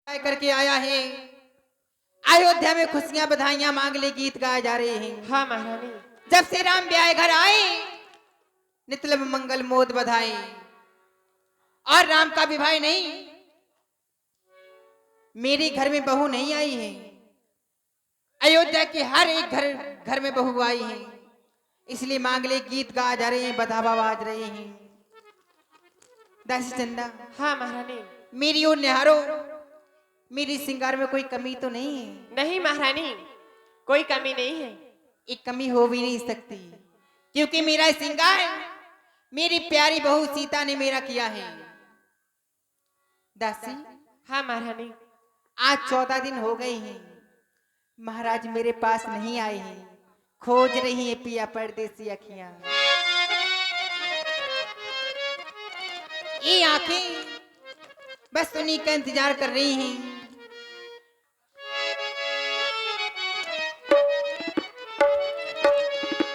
करके आया है। अयोध्या में खुशियां बधाइयां मांगले गीत गाए जा रहे हैं। हाँ महारानी। जब से राम ब्याह घर आए नितलब मंगल मोद बधाई और राम का विवाह नहीं, मेरे घर में बहू नहीं आई है। अयोध्या के हर एक घर में बहू आई है, इसलिए मांगले गीत गाए जा रहे हैं, बधावा बाज रहे हैं। दासी चंदा। हाँ महारानी। मेरी ओर निहारो, मेरी श्रृंगार में कोई कमी तो नहीं है? नहीं महारानी, कोई कमी नहीं है। एक कमी हो भी नहीं सकती, क्योंकि मेरा श्रृंगार मेरी प्यारी बहू सीता ने मेरा किया है। दासी। हाँ महारानी। आज 14 दिन हो गए हैं, महाराज मेरे पास नहीं आए हैं। खोज रही है पिया परदेसी अखियां। ये आंखें बस उन्हीं का इंतजार कर रही हैं।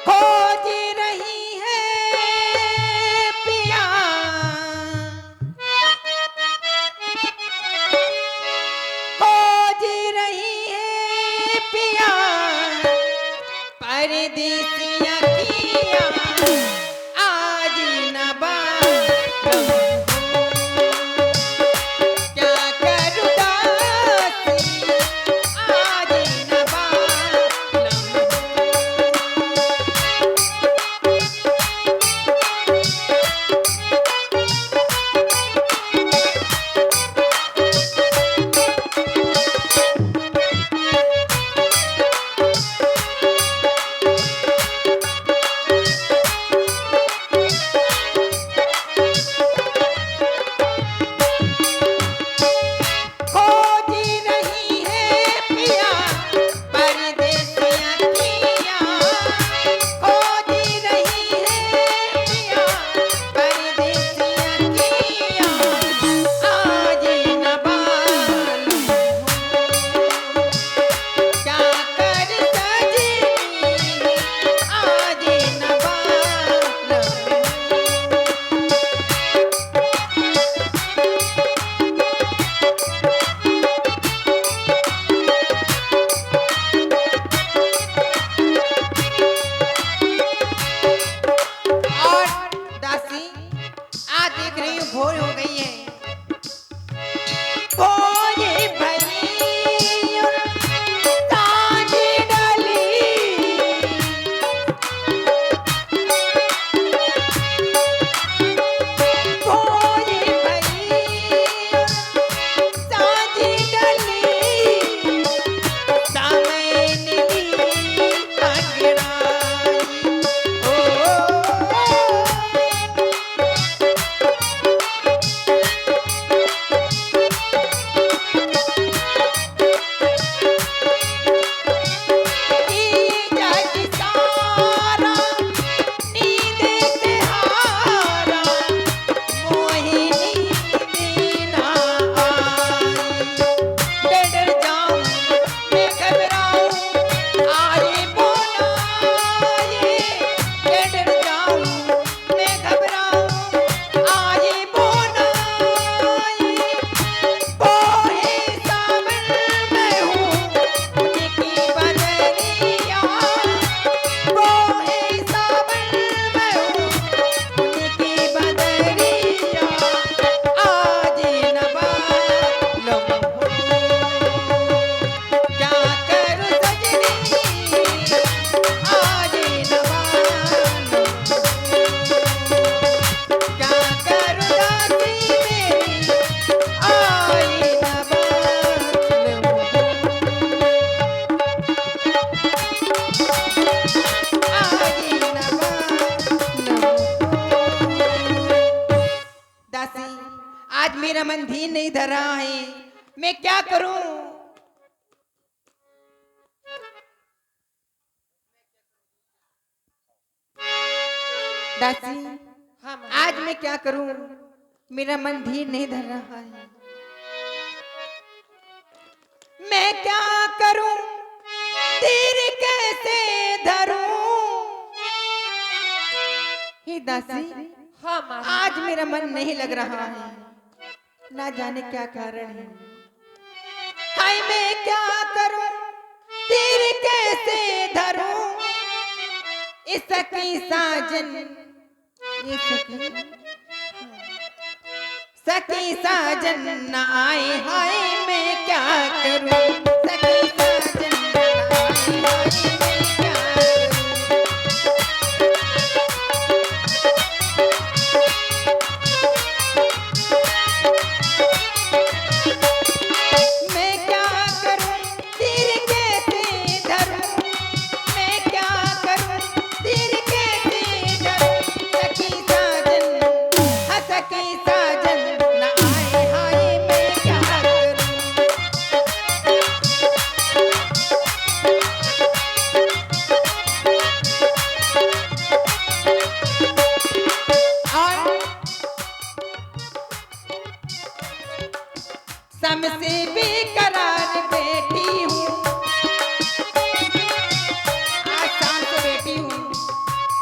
खोज रही है पिया, खोज रही है पिया परदेसी अखियां। आज न बालम क्या करूं दासी, आज न बालम। खोज रही है पिया परदेसी अखियां। खोज रही है पिया परदेसी अखियां। आज न बालम क्या कर सजनी, आज न बालम। और दासी आज देख रही हूँ भोर हो गई है। भोर भई और सांझ डली, भोर भई और सांझ डली, समय नीली अंगड़ाई। ओ जग सारा नींद से हारा, मोहिनी दीना आई। डर जाऊं मैं घबराऊं आए बोलाए, डर जाऊं मैं घबराऊं आए बोलाए। बोहे सावन में हूँ उनकी बदरिया, बोहे सावन में हूँ उनकी बदरिया। आज न बालम क्या करूं सजनी, आज न बालम क्या करूं दासी मेरी, आई न बालम, आई न बालम। दासी आज मेरा मन धीर नहीं धर रहा है, मैं क्या करूं? दासी हाँ महारानी। आज मैं क्या करूं, मेरा मन धीर नहीं धर रहा है। मैं क्या करूं, धीर कैसे धरूं? हे दासी हाँ महारानी। आज मेरा मन नहीं लग रहा है, ना जाने क्या कारण है। क्या करूं तीर कैसे धरूं इस सखी साजन ये सखी साजन न आए हाय मैं क्या करूं सखी साजन न आए हाय मैं क्या करूं मैं क्या करूं तीर कैसे धरूं मैं क्या करूं तीर कैसे धरूं सखी साजन हाँ सखी साजन न आए हाय मैं क्या करूं और समसे बेकरार बैठी हूँ आज शाम से बैठी हूँ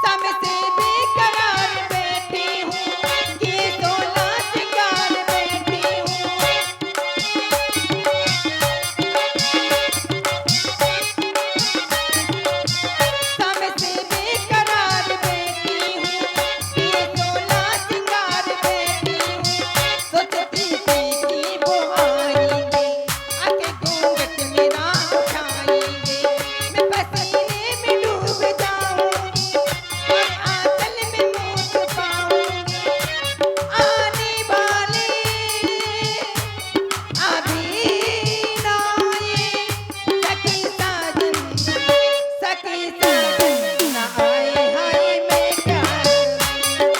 समसे बेकरार बैठी हूँ ये सोना शिकार बैठी हूँ समसे बेकरार बैठी हूँ ये सोना शिकार बैठी हूँ सोचती थी कि वो आएंगे आके घूंघट मेरा उठाएंगे मैं पसीने में डूब जाऊंगी और आंचल में मुंह छुपाऊंगी आने वाले अभी ना आए सखी साजन न आए हाय मैं क्या करूं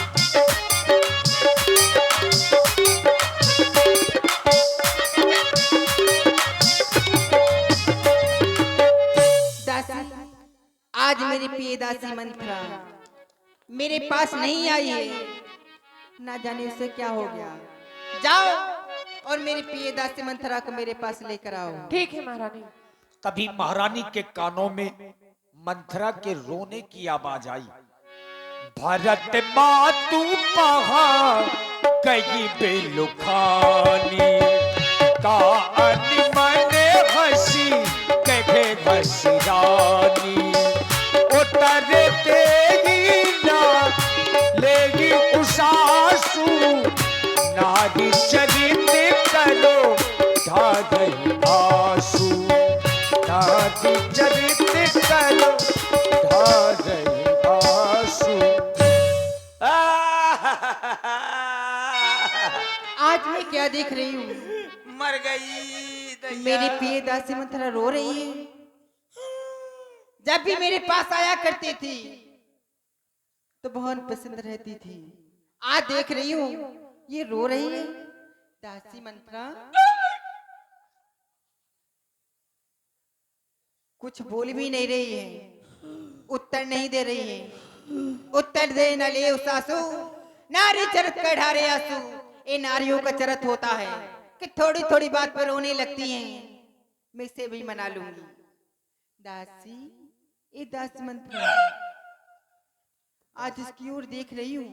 दासी आज मेरी प्रिय दासी मंत्रा मेरे पास नहीं आई है ना जाने उसे क्या हो गया जाओ और मेरी प्रिय दासी मंत्रा को मेरे पास लेकर आओ ठीक है महारानी। तभी महारानी के कानों में मंथरा के रोने की आवाज आई। भरत मातू पहाड़ कई बेलुखानी का मन हसी कहे हसीरानी उतरते ही ना लेगी उसासू नारी चरित करो ढाई आंसू नारी चरित करो ढाई आंसू। आज मैं क्या देख रही हूँ मर गई मेरी प्रिय दासी मंथरा रो रही है जब भी मेरे पास आया करती थी तो बहुत पसंद रहती थी आज देख रही हूँ ये रो रही है दासी मंथरा कुछ बोल भी नहीं रही है उत्तर नहीं दे रही है उत्तर दे न ले सासू नारी चरत का ढारे आंसू ये नारियों का चरत होता है कि थोड़ी थोड़ी बात पर रोने लगती हैं मैं इसे भी मना लूंगी दासी ये दासी मंत्रा आज इसकी ओर देख रही हूँ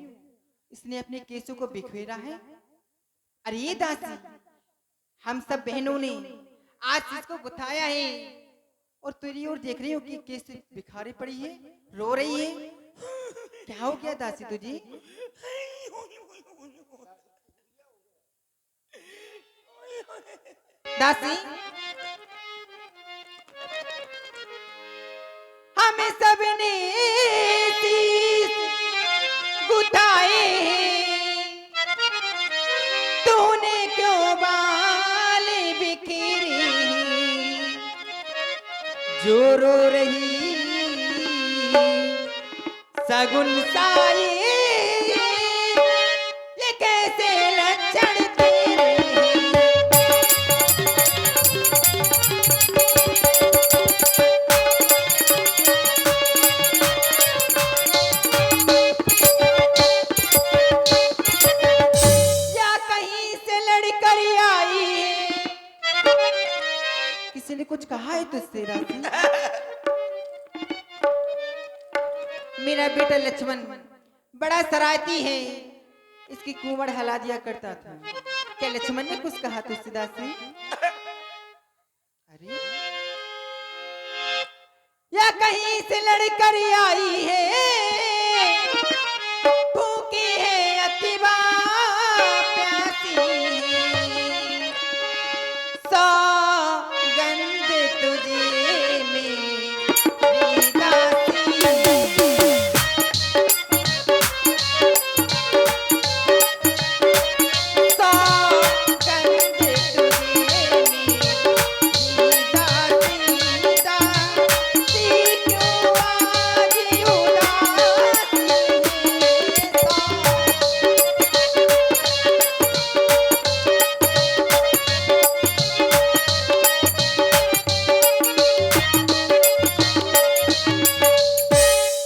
इसने अपने केसों को बिखेरा है अरे ये दासी हम सब बहनों ने आज इसको गुथाया है और तेरी ओर देख रही हूँ कि कैसे बिखारी पड़ी है रो रही है क्या हो गया दासी तुझे दासी हमें सबने शीश गुथाए तूने क्यों बाल बिखेरे जो रो रही सगुन साए ये कैसे लक्षण तेरे या कहीं से लड़कर आई किसी ने कुछ कहा है तुझसे राशि मेरा बेटा लक्ष्मण बड़ा शरारती है इसकी कुंवड़ हला दिया करता था क्या लक्ष्मण ने कुछ कहा तुझसे दासी अरे या कहीं से लड़कर आई है, भूखी है अतिबा प्यासी है, सौगंध तुझे मेरी दासी,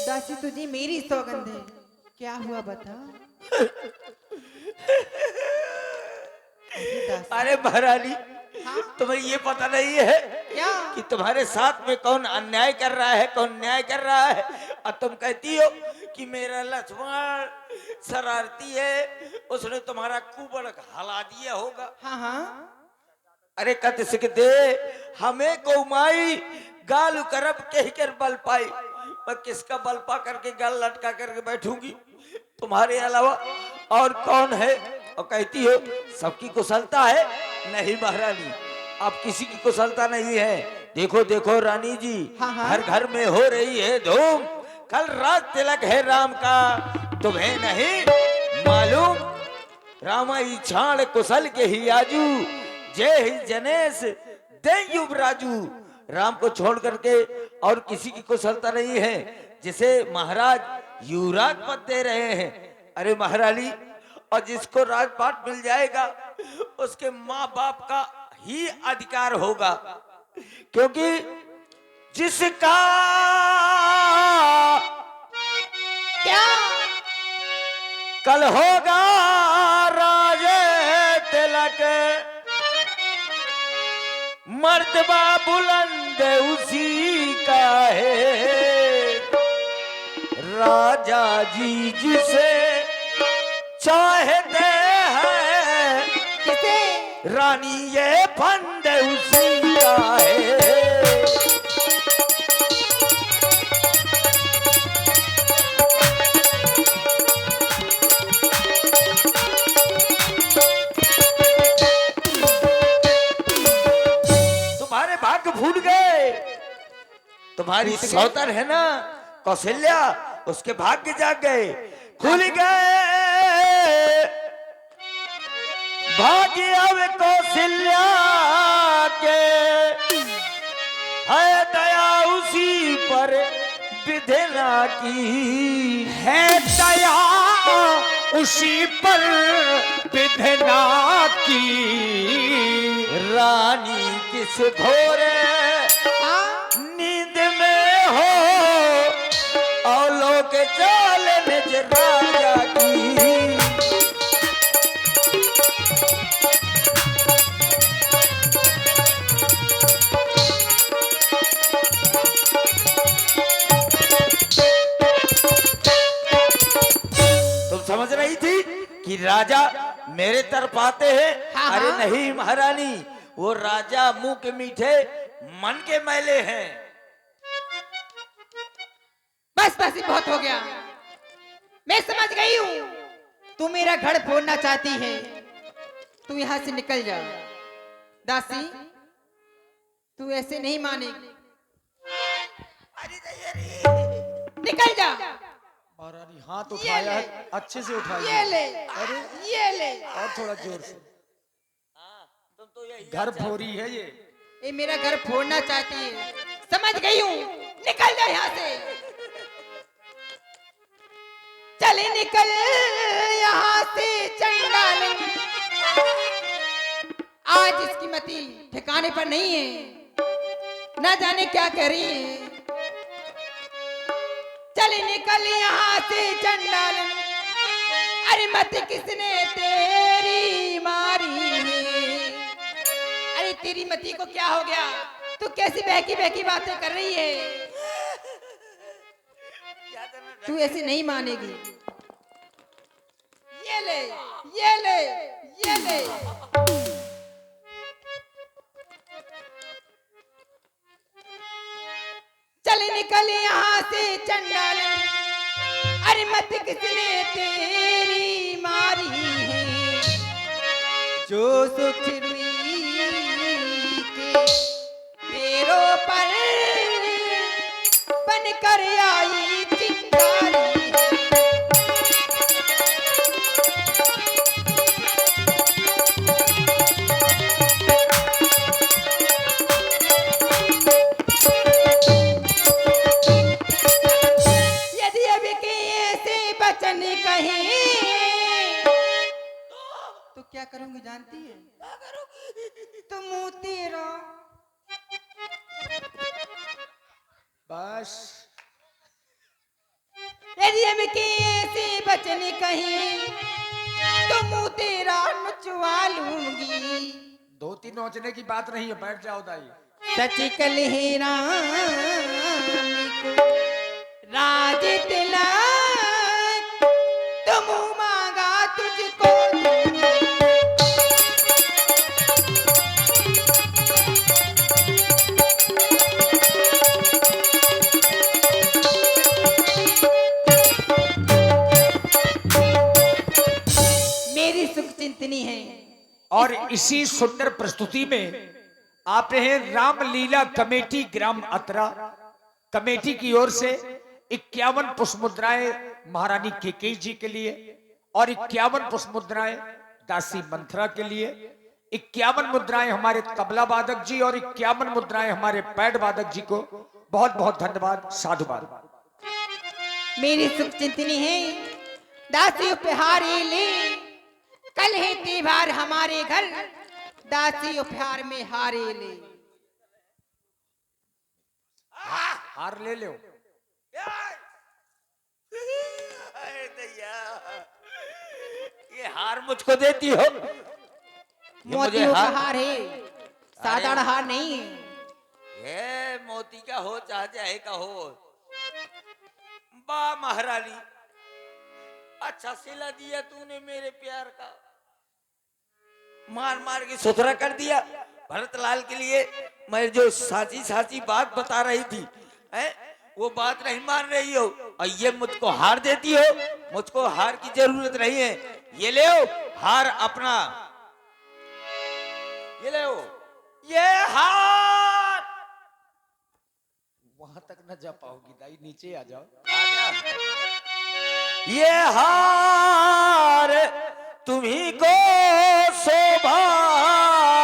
दासी तुझे मेरी सौगंध है। क्या हुआ बता। अरे दासी, अरे महारानी, हाँ? तुम्हें ये पता नहीं है क्या कि तुम्हारे साथ में कौन अन्याय कर रहा है, कौन न्याय कर रहा है, और तुम कहती हो कि मेरा लक्ष्मण शरारती है, उसने तुम्हारा कुबड़ हला दिया होगा। हाँ हाँ अरे कत सिक दे हमें कौमाई गाल करब कह कर बल पाई, मैं किसका बल पा करके गाल लटका करके बैठूंगी तुम्हारे अलावा और कौन है। और कहती हो सबकी कुशलता है। नहीं महारानी, अब किसी की कुशलता नहीं है। देखो देखो रानी जी, हाँ, हाँ। हर घर में हो रही है धूम, कल रात तिलक है राम का, तुम्हें नहीं मालूम। रामा छाण कुशल के ही आजू, जय ही जनेश दे युवराजू। राम को छोड़ करके और किसी की कुशलता नहीं है जिसे महाराज युवराज पद दे रहे हैं। अरे महारानी, और जिसको राजपाट मिल जाएगा उसके माँ बाप का ही अधिकार होगा, क्योंकि जिसका क्या कल होगा राजे तिलक, मर्तबा बुलंद उसी का है। राजा जी जिसे चाहते हैं, किसे रानी ये फंद उसी का है। तुम्हारे भाग्य फूट गए। तुम्हारी सौतर है ना कौशल्या, उसके भाग्य जाग गए, खुल गए भाग्य अब कौशल्या के। है दया उसी पर विधना की, है दया उसी पर विधना की। रानी किस घोरे हाँ? नींद में हो, और लोग चाल निज राजा की। तुम समझ रही थी कि राजा मेरे तरफ आते हैं। हाँ, अरे हाँ। नहीं महारानी, वो राजा मुंह के मीठे मन के मैले हैं। बस बस ये बहुत हो गया। मैं समझ गई हूँ, तू मेरा घर फोड़ना चाहती है। तू यहाँ से निकल जा दासी, तू ऐसे नहीं मानेगी। निकल जा। महारानी हाथ ये उठाया ले। है, अच्छे से उठाइए। ये ले, अरे ये ले। और थोड़ा जोर से। तुम तो यही घर फोरी है ये। ये मेरा घर फोड़ना चाहती है। समझ गई हूँ, निकल जा यहाँ से। चले निकल यहाँ से चंडाल, आज इसकी मति ठिकाने पर नहीं है, न जाने क्या कह रही है। चले निकल यहाँ से चंडाल, अरे मत किसने तेरी मारी है। अरे तेरी मति को क्या हो गया, तू कैसी बहकी बहकी बातें कर रही है। तू ऐसे नहीं मानेगी। ये ले, ये ले, ये ले। चल निकल यहाँ से चंडाल, अरे मत किसने तेरी मारी है, जो सुख रुई के पैरों पर बन कर आई चिंगारी है। यदि अब के ऐसे बचन कहीं तो क्या करूंगी जानती है? तो मुंह तेरा बस यदि हम के ऐसे बचन कहीं तो मुंह तेरा नचवा लूंगी। दो तीन नोचने की बात नहीं है, बैठ जाओ दाई। सच कल ही राम को राज तिलक, तुम मांगा तुझको दूंगी। मेरी सुख चिंतनी है। और इसी सुंदर प्रस्तुति में आप हैं रामलीला कमेटी ग्राम अतरा कमेटी की ओर से 51 पुष्प मुद्राएं महारानी केकई जी के लिए और 51 पुष्प मुद्राएं दासी मंथरा के लिए, 51 मुद्राएं हमारे तबला वादक जी और 51 मुद्राएं हमारे पैड वादक जी को बहुत बहुत धन्यवाद, साधुवाद। मेरी सुख चिंतनी है। दासी उपहार ले, कल है त्योहार हमारे घर, दासी उपहार में हारे ले। हार ले लो। अरे दैया, ये हार मुझको देती हो? ये मोती मुझे हार, उपहार है, साधारण हार नहीं है। ये मोती का हो चाहे का हो। वाह महारानी, अच्छा सिला दिया तूने मेरे प्यार का, मार मार के सुथरा कर दिया। भरतलाल के लिए मैं जो साची साची बात बता रही थी वो बात नहीं मान रही हो, और ये मुझको हार देती हो। मुझको हार की जरूरत नहीं है। ये ले हार अपना, ये ले ये हार। वहां तक न जा पाओगी दाई, नीचे आ जाओ। ये हार तुम्ही को शोभा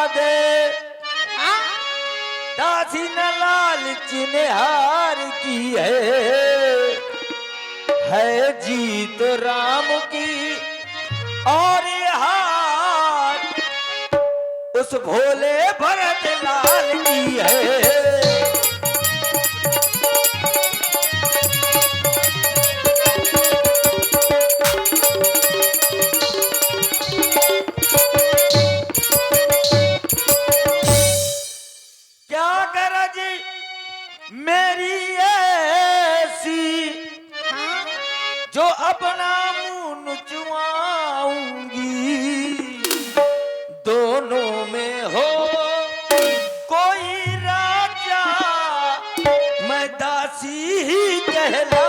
दे, दासी न लालच ने हार की है जीत राम की। और ये हार उस भोले भरत लाल की है। मेरी ऐसी जो अपना मुंह नुचवाऊंगी, दोनों में हो कोई राजा, मैं दासी ही कहलाऊंगी।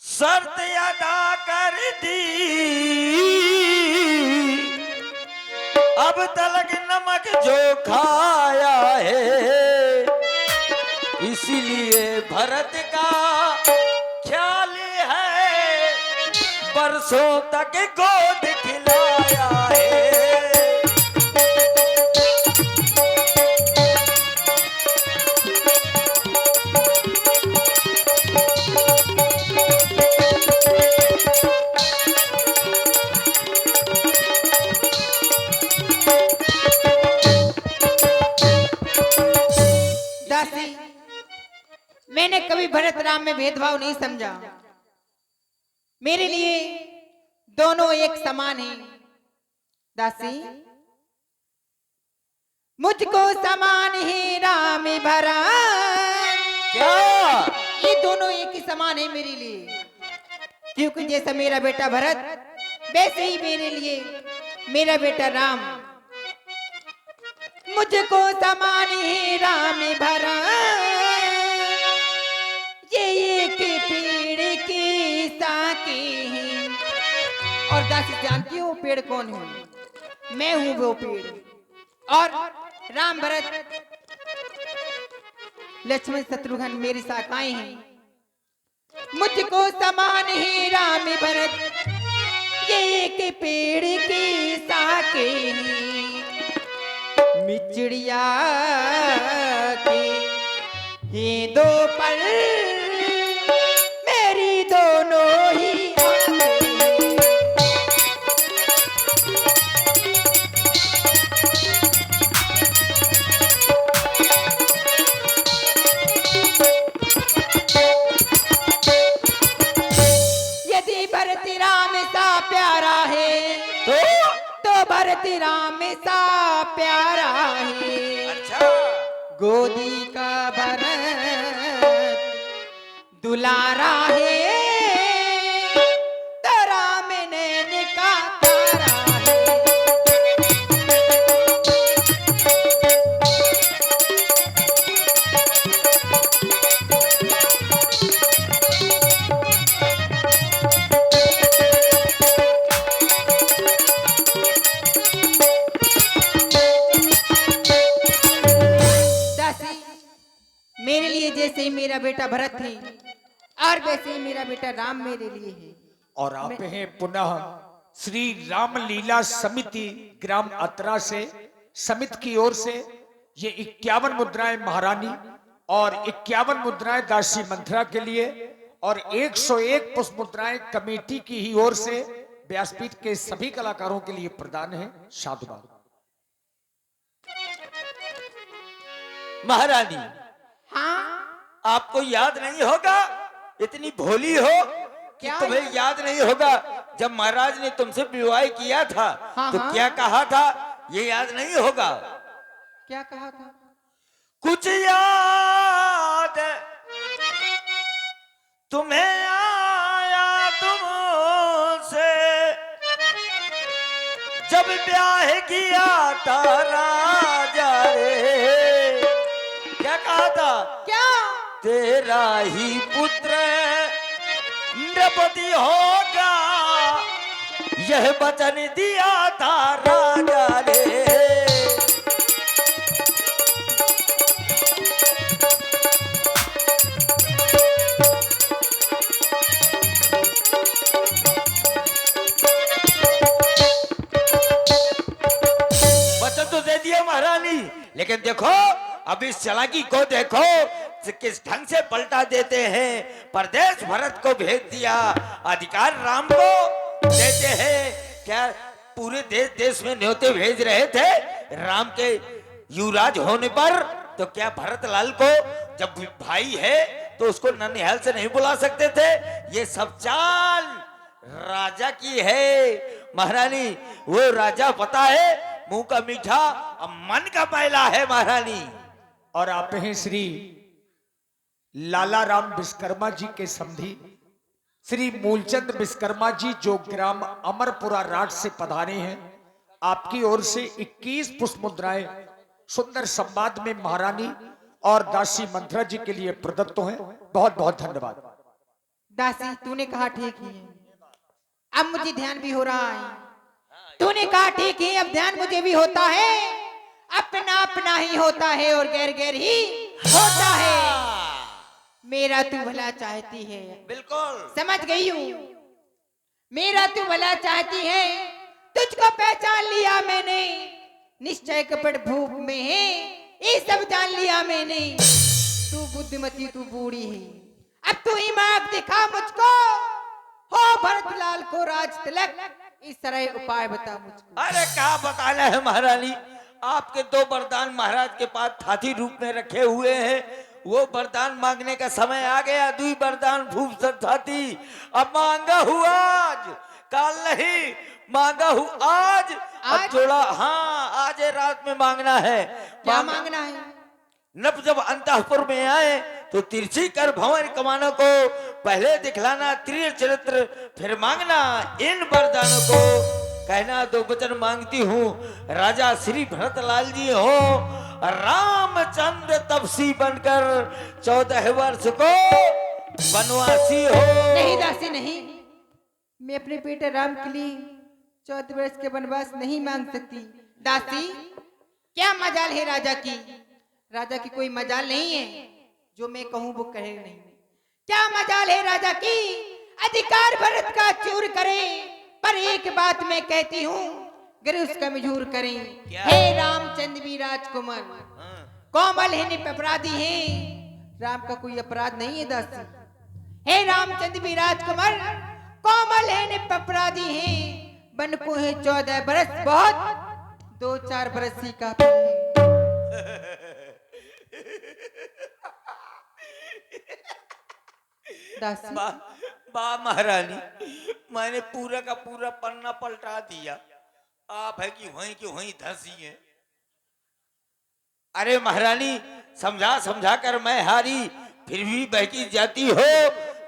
शर्त अदा कर दी, अब तलक नमक जो खाया है, इसलिए भरत का ख्याल है, बरसों तक गोद खिलाया है। मैंने कभी भरत राम में भेदभाव नहीं समझा। मेरे लिए दोनों एक समान हैं। दासी, मुझको समान ही राम भरत, क्या? ये दोनों एक ही समान है मेरे लिए, क्योंकि जैसा मेरा बेटा भरत वैसे ही मेरे लिए मेरा बेटा राम। मुझको समान ही राम भरत, ये एक पेड़ की साके हैं। और दासी जानती हो पेड़ कौन है? मैं हूं वो पेड़। और राम भरत लक्ष्मण शत्रुघ्न मेरी शाखाएं हैं। मुझको समान ही राम भरत, ये एक पेड़ की शाखे हैं। मिचड़िया के ही दो पर मेरी दोनों ही आंखें। यदि भरत राम सा प्यारा है तो भरत राम सा प्यारा है। अच्छा, गोदी का भरत दुलारा है, तो राम नैन का तारा है। दासी, मेरे लिए जैसे ही मेरा बेटा भरत है और वैसे ही मेरा बेटा राम मेरे लिए है। और आप हैं पुनः श्री रामलीला समिति ग्राम अतरा से, समिति की ओर से ये 51 मुद्राएं महारानी और 51 मुद्राएं दासी मंथरा के लिए और 101 पुष्प मुद्राएं कमेटी की ही ओर से व्यासपीठ के सभी कलाकारों के लिए प्रदान है। साधुवाद। महारानी, हाँ, आपको याद नहीं होगा, इतनी भोली हो कि क्या तुम्हें याद नहीं होगा जब महाराज ने तुमसे विवाह किया था हाँ, तो हाँ। क्या कहा था, ये याद नहीं होगा? क्या कहा था? कुछ याद तुम्हें आया तुमसे जब ब्याह किया था राजा रे। क्या कहा था? क्या? तेरा ही पुत्र नृपति होगा, यह वचन दिया था राजा रे। वचन तो दे दिया महारानी, लेकिन देखो अब इस चालाकी को देखो, किस ढंग से पलटा देते हैं। परदेश भरत को भेज दिया, अधिकार राम को देते हैं। क्या पूरे देश देश में न्योते भेज रहे थे राम के युवराज होने पर? तो क्या भरत लाल को जब भाई है तो उसको ननिहाल से नहीं बुला सकते थे? ये सब चाल राजा की है महारानी। वो राजा पता है मुंह का मीठा अब मन का मैला है महारानी। और आप हैं श्री लाला राम विश्वकर्मा जी के समधी श्री मूलचंद विश्वकर्मा जी, जो ग्राम अमरपुरा राज से पधारे हैं। आपकी ओर से 21 पुष्प मुद्राएं सुंदर संवाद में महारानी और दासी मंथरा जी के लिए प्रदत्त हैं। बहुत बहुत धन्यवाद। दासी, तूने कहा ठीक ही है, अब मुझे ध्यान भी हो रहा है। तूने कहा ठीक है, अब ध्यान मुझे भी होता है। अपना अपना ही होता है और गैर गैर ही होता है। मेरा तू भला चाहती है, बिल्कुल समझ गई हूँ। मेरा तू भला चाहती है, तुझको पहचान लिया मैंने। निश्चय कपट भूप में है, ये सब जान लिया मैंने। तू बुद्धिमती, तू बूढ़ी है, अब तू ही मार्ग दिखा मुझको। हो भरतलाल को राज तिलक, इस तरह उपाय बता मुझको। अरे क्या बताना है महारानी, आपके 2 वरदान महाराज के पास हाथी रूप में रखे हुए हैं वो वरदान मांगने का समय आ गया। दुई वरदान भूप संथाती, अब मांगा हुआ आज, काल नहीं, मांगा हूँ आज। अब आज? जोड़ा, हाँ आज रात में मांगना है। क्या मांगना है? नब जब अंतःपुर में आए तो तिरछी कर भंवर कमानों को पहले दिखलाना त्रिय चरित्र, फिर मांगना इन वरदानों को। कहना दो वचन मांगती हूँ, राजा श्री भरतलाल जी हो, रामचंद्र तपसी बनकर 14 वर्ष को वनवासी हो। नहीं दासी नहीं, मैं अपने बेटे राम के लिए 14 वर्ष के वनवास नहीं मांग सकती। दासी, क्या मजाल है राजा की? राजा की कोई मजाल नहीं है, जो मैं कहूँ वो कहे नहीं। क्या मजाल है राजा की? अधिकार भरत का चूर करे, पर एक बात मैं कहती हूँ, गर उसका मजूर करें। हे रामचंद्र भी राजकुमार, कोमल है निप अपराधी है, राम का कोई अपराध नहीं है दासी। हे रामचंद्र भी राजकुमार, कोमल है निप अपराधी है, बन को है 14 बरस बहुत, 2-4 बरस ही काफी है। दासी, बा महारानी, मैंने पूरा का पूरा पन्ना पलटा दिया। आप है कि वहीं धंसी है। अरे महारानी, समझा समझा कर मैं हारी, फिर भी बहकी जाती हो।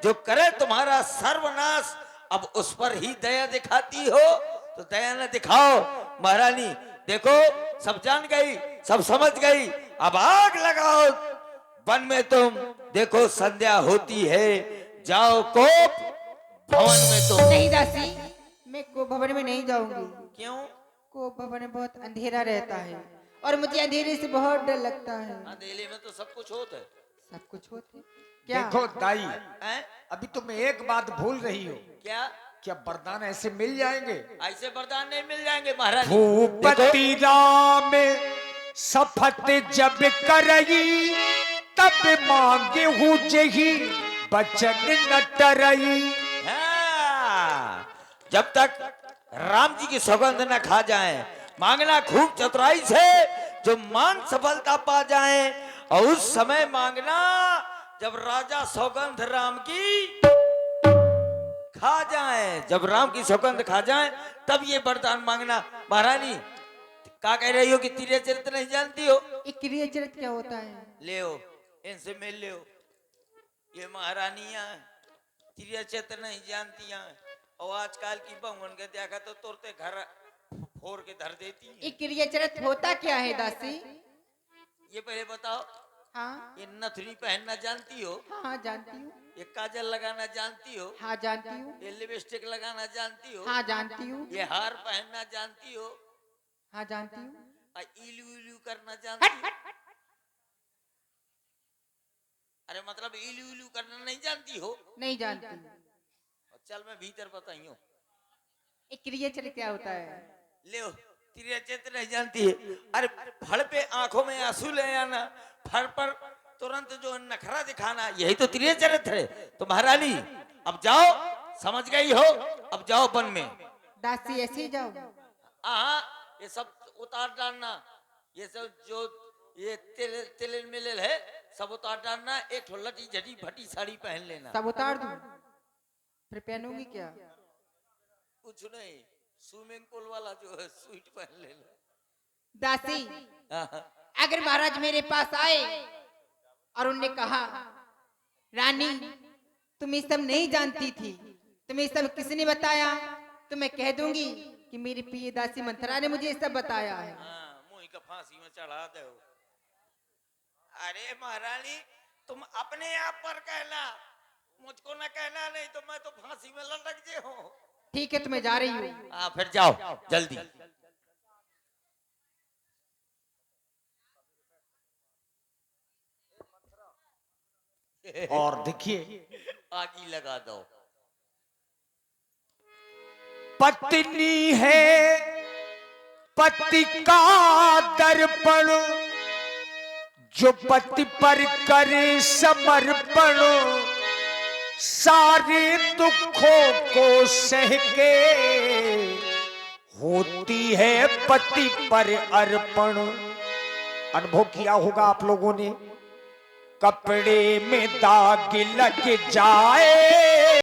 जो करे तुम्हारा सर्वनाश, अब उस पर ही दया दिखाती हो, तो दया न दिखाओ। महारानी देखो, सब जान गई, सब समझ गई, अब आग लगाओ वन में। तुम देखो संध्या होती है, जाओ कोप भवन में तुम। नहीं दासी, मैं को भवन में नहीं जाऊंगी। क्यों? को भवन में बहुत अंधेरा रहता है और मुझे अंधेरे से बहुत डर लगता है। अंधेरे में तो सब कुछ होता है। सब कुछ होते क्या? देखो दाई, हैं? अभी तुम एक बात भूल रही हो। क्या? क्या वरदान ऐसे मिल जाएंगे? ऐसे वरदान नहीं मिल जाएंगे महाराज। भूपति राम शपथ जब करई, तब मांगे हूँ जही बचन न टरई। हाँ, जब तक राम जी की सौगंध न खा जाएं, मांगना खूब चतुराई से, जो मान सफलता पा जाएं। और उस समय मांगना जब राजा सौगंध राम की खा जाएं, जब राम की सौगंध खा जाएं, तब ये वरदान मांगना। महारानी क्या कह रही हो कि तीर्य चरित्र नहीं जानती हो? एक क्रिया चरित्र क्या होता है? ले हो, इनसे मिल ले हो। ये महारानियां तीर्य चरित्र नहीं जानती हैं, और आजकल की बहुन के देखा तो तुरते घर फोड़ के धर देती हैं। एक क्रिया चरित्र होता क्या है दासी? ये पहले बताओ, हाँ ये नथनी पहनना जानती हो? हाँ जानती हूँ। ये काजल लगाना जानती हो? हाँ जानती हूँ। ये लिपस्टिक लगाना जानती हो? हाँ जानती हूँ। ये हार पहनना जानती हो? हाँ जानती हूँ। और इलू इलू करना जानती हो? अरे मतलब इलू इलू करना नहीं जानती हो? नहीं जानती हूँ। चल मैं भीतर बताइयो। एक क्रिया चरित्र क्या होता है? ले तीर्य चरित्र नहीं जानती है? अरे फड़ पे आंखों में आंसू ले आना, फड़ पर तुरंत जो नखरा दिखाना, यही तो तीर्य चरित्र है। तो महारानी अब जाओ, समझ गई हो, अब जाओ वन में। दासी ऐसे ही जाओ? हाँ, ये सब उतार डालना, ये सब जो ये तिल मिल है सब उतार डालना। एक ठोलटी झटी भटी साड़ी पहन लेना। सब उतार दूं? फिर पहनूंगी क्या? कुछ नहीं, स्विमिंग पूल वाला जो है स्वीट पहन लेना। दासी, हाँ। अगर महाराज मेरे पास आए और उनने कहा, रानी तुम ये सब नहीं जानती थी, तुम्हें सब किसने बताया? तो मैं कह दूंगी कि मेरी प्रिय दासी मंथरा ने मुझे ये सब बताया है। हाँ, मुंह का फांसी में चढ़ा दो। अरे महारानी, तुम अपने आप पर कहना, मुझको न कहना, नहीं तो मैं तो फांसी में लटक जे हूँ। ठीक है, तुम्हें जा रही हूँ। हाँ फिर जाओ जल्दी। और देखिए, आगी लगा दो। पत्नी है पति का दर्पण, जो पति पर करे समर्पण, सारे दुखों को सह के होती है पति पर अर्पण। अनुभव किया होगा आप लोगों ने कपड़े में दाग लग जाए